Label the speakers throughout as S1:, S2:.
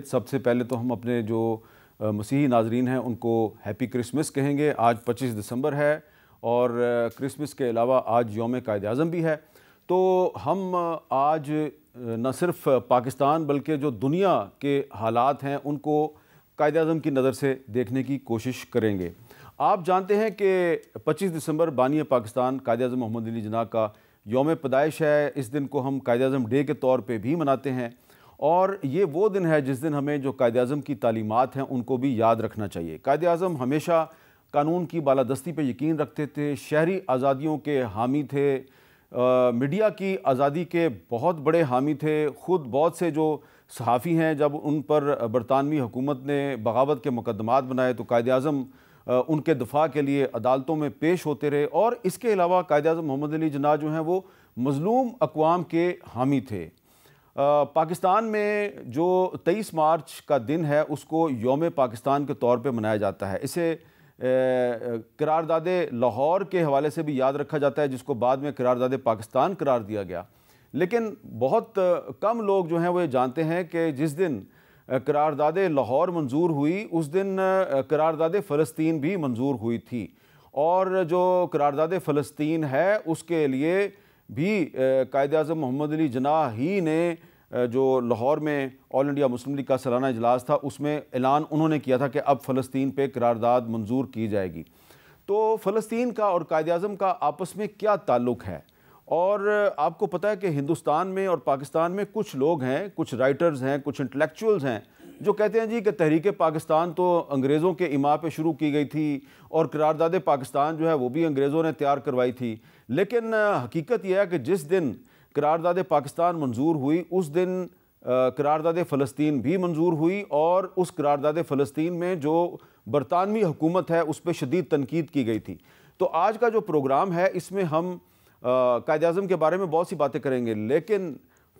S1: سب سے پہلے تو ہم اپنے جو مسیحی ناظرین ہیں ان کو ہیپی کرسمس کہیں گے۔ آج 25 دسمبر ہے اور کرسمس کے علاوہ آج یوم قائد اعظم بھی ہے، تو ہم آج نہ صرف پاکستان بلکہ جو دنیا کے حالات ہیں ان کو قائد اعظم کی نظر سے دیکھنے کی کوشش کریں گے۔ آپ جانتے ہیں کہ 25 دسمبر بانی پاکستان قائد اعظم محمد علی جناح کا یوم پیدائش ہے۔ اس دن کو ہم قائد اعظم ڈے کے طور پہ بھی مناتے ہیں، اور یہ وہ دن ہے جس دن ہمیں جو قائد اعظم کی تعلیمات ہیں ان کو بھی یاد رکھنا چاہیے۔ قائد اعظم ہمیشہ قانون کی بالادستی پہ یقین رکھتے تھے، شہری آزادیوں کے حامی تھے، میڈیا کی آزادی کے بہت بڑے حامی تھے۔ خود بہت سے جو صحافی ہیں جب ان پر برطانوی حکومت نے بغاوت کے مقدمات بنائے تو قائد اعظم ان کے دفاع کے لیے عدالتوں میں پیش ہوتے رہے، اور اس کے علاوہ قائد اعظم محمد علی جناح جو ہیں وہ مظلوم اقوام کے حامی تھے۔ پاکستان میں جو 23 مارچ کا دن ہے اس کو یوم پاکستان کے طور پہ منایا جاتا ہے۔ اسے قرارداد لاہور کے حوالے سے بھی یاد رکھا جاتا ہے، جس کو بعد میں قرارداد پاکستان قرار دیا گیا، لیکن بہت کم لوگ جو ہیں وہ یہ جانتے ہیں کہ جس دن قرارداد لاہور منظور ہوئی اس دن قرارداد فلسطین بھی منظور ہوئی تھی، اور جو قرارداد فلسطین ہے اس کے لیے بھی قائد اعظم محمد علی جناح ہی نے جو لاہور میں آل انڈیا مسلم لیگ کا سالانہ اجلاس تھا اس میں اعلان انہوں نے کیا تھا کہ اب فلسطین پہ قرارداد منظور کی جائے گی۔ تو فلسطین کا اور قائد اعظم کا آپس میں کیا تعلق ہے؟ اور آپ کو پتہ ہے کہ ہندوستان میں اور پاکستان میں کچھ لوگ ہیں، کچھ رائٹرز ہیں، کچھ انٹلیکچوئلز ہیں جو کہتے ہیں جی کہ تحریک پاکستان تو انگریزوں کے ایما پہ شروع کی گئی تھی اور قرارداد پاکستان جو ہے وہ بھی انگریزوں نے تیار کروائی تھی، لیکن حقیقت یہ ہے کہ جس دن قرارداد پاکستان منظور ہوئی اس دن قرارداد فلسطین بھی منظور ہوئی، اور اس قرارداد فلسطین میں جو برطانوی حکومت ہے اس پہ شدید تنقید کی گئی تھی۔ تو آج کا جو پروگرام ہے اس میں ہم قائد اعظم کے بارے میں بہت سی باتیں کریں گے، لیکن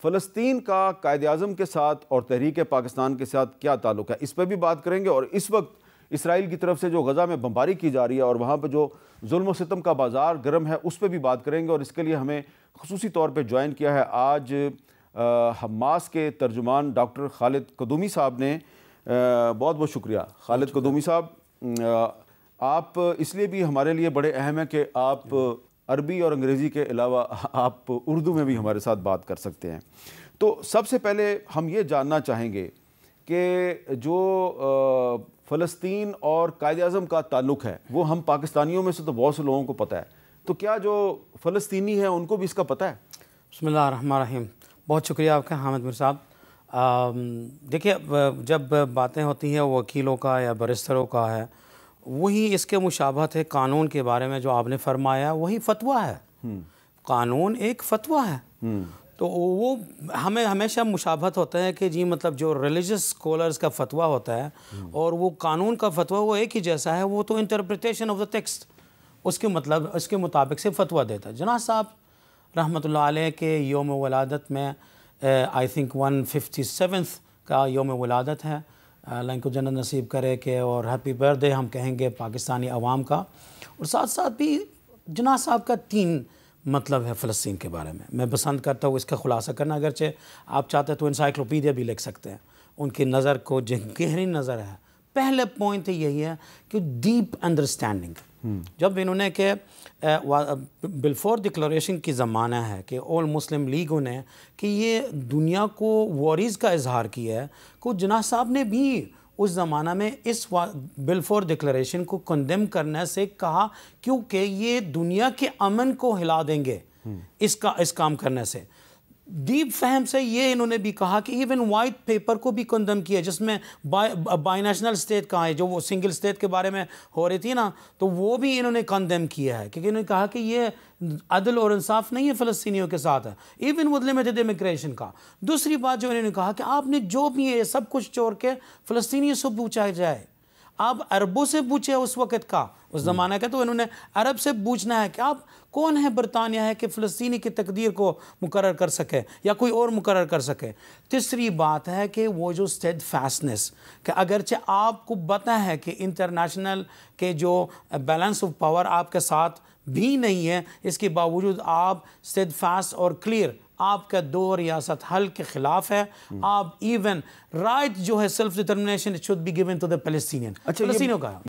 S1: فلسطین کا قائد اعظم کے ساتھ اور تحریک پاکستان کے ساتھ کیا تعلق ہے اس پہ بھی بات کریں گے، اور اس وقت اسرائیل کی طرف سے جو غزہ میں بمباری کی جا رہی ہے اور وہاں پہ جو ظلم و ستم کا بازار گرم ہے اس پہ بھی بات کریں گے، اور اس کے لیے ہمیں خصوصی طور پہ جوائن کیا ہے آج حماس کے ترجمان ڈاکٹر خالد قدومی صاحب نے۔ بہت بہت شکریہ خالد قدومی صاحب، آپ اس لیے بھی ہمارے لیے بڑے اہم ہیں کہ آپ عربی اور انگریزی کے علاوہ آپ اردو میں بھی ہمارے ساتھ بات کر سکتے ہیں۔ تو سب سے پہلے ہم یہ جاننا چاہیں گے کہ جو فلسطین اور قائد اعظم کا تعلق ہے وہ ہم پاکستانیوں میں سے تو بہت سے لوگوں کو پتہ ہے، تو کیا جو فلسطینی ہیں ان کو بھی اس کا پتہ ہے؟
S2: بسم اللہ الرحمن الرحیم، بہت شکریہ آپ کا حامد میر صاحب۔ دیکھیے جب باتیں ہوتی ہیں وکیلوں کا یا برسٹروں کا ہے، وہی اس کے مشابہت ہے قانون کے بارے میں جو آپ نے فرمایا، وہی فتویٰ ہے۔ قانون ایک فتویٰ ہے، تو وہ ہمیں ہمیشہ مشابہت ہوتا ہے کہ جی مطلب جو ریلیجس اسکالرز کا فتویٰ ہوتا ہے اور وہ قانون کا فتویٰ وہ ایک ہی جیسا ہے، وہ تو انٹرپریٹیشن آف دا ٹیکسٹ اس کے مطلب اس کے مطابق سے فتویٰ دیتا ہے۔ جناح صاحب رحمۃ اللہ علیہ کے یوم ولادت میں آئی تھنک 157 کا یوم ولادت ہے، اللہ ان کو جنت نصیب کرے کہ، اور ہیپی برتھ ڈے ہم کہیں گے پاکستانی عوام کا۔ اور ساتھ ساتھ بھی جناح صاحب کا 3 مطلب ہے فلسطین کے بارے میں پسند کرتا ہوں اس کا خلاصہ کرنا، اگرچہ آپ چاہتے تو انسائکلوپیڈیا بھی لکھ سکتے ہیں۔ ان کی نظر کو گہری نظر ہے۔ پہلے پوائنٹ یہی ہے کہ ڈیپ انڈرسٹینڈنگ، جب انہوں نے کہ بلفور ڈکلریشن کی زمانہ ہے کہ آل مسلم لیگوں نے کہ یہ دنیا کو وارز کا اظہار کیا ہے، کو جناح صاحب نے بھی اس زمانہ میں اس بلفور ڈکلریشن کو کنڈیم کرنے سے کہا، کیونکہ یہ دنیا کے امن کو ہلا دیں گے اس کام کرنے سے۔ ڈیپ فہم سے یہ انہوں نے بھی کہا کہ ایون وائٹ پیپر کو بھی کنڈیم کیا، جس میں بائی نیشنل اسٹیٹ کہا ہے، جو وہ سنگل اسٹیٹ کے بارے میں ہو رہی تھی نا، تو وہ بھی انہوں نے کنڈیم کیا ہے، کیونکہ انہوں نے کہا کہ یہ عدل اور انصاف نہیں ہے فلسطینیوں کے ساتھ ہے، ایون ود لمیٹڈ امیگریشن کا۔ دوسری بات جو انہوں نے کہا کہ آپ نے جو بھی ہے سب کچھ چھوڑ کے فلسطینیوں سے پوچھا جائے، آپ عربوں سے پوچھے اس وقت کا، اس زمانہ کا، تو انہوں نے عرب سے پوچھنا ہے کہ آپ کون ہے برطانیہ ہے کہ فلسطینی کی تقدیر کو مقرر کر سکے یا کوئی اور مقرر کر سکے۔ تیسری بات ہے کہ وہ جو اسٹیڈ فاسٹنس، کہ اگرچہ آپ کو پتہ ہے کہ انٹرنیشنل کے جو بیلنس آف پاور آپ کے ساتھ بھی نہیں ہے، اس کے باوجود آپ اسٹیڈ فاسٹ اور کلیئر آپ کا دو ریاست حل کے خلاف ہے. آپ ایون رائٹ جو ہے self determination it should be given to the Palestinian. فلسطینیوں کا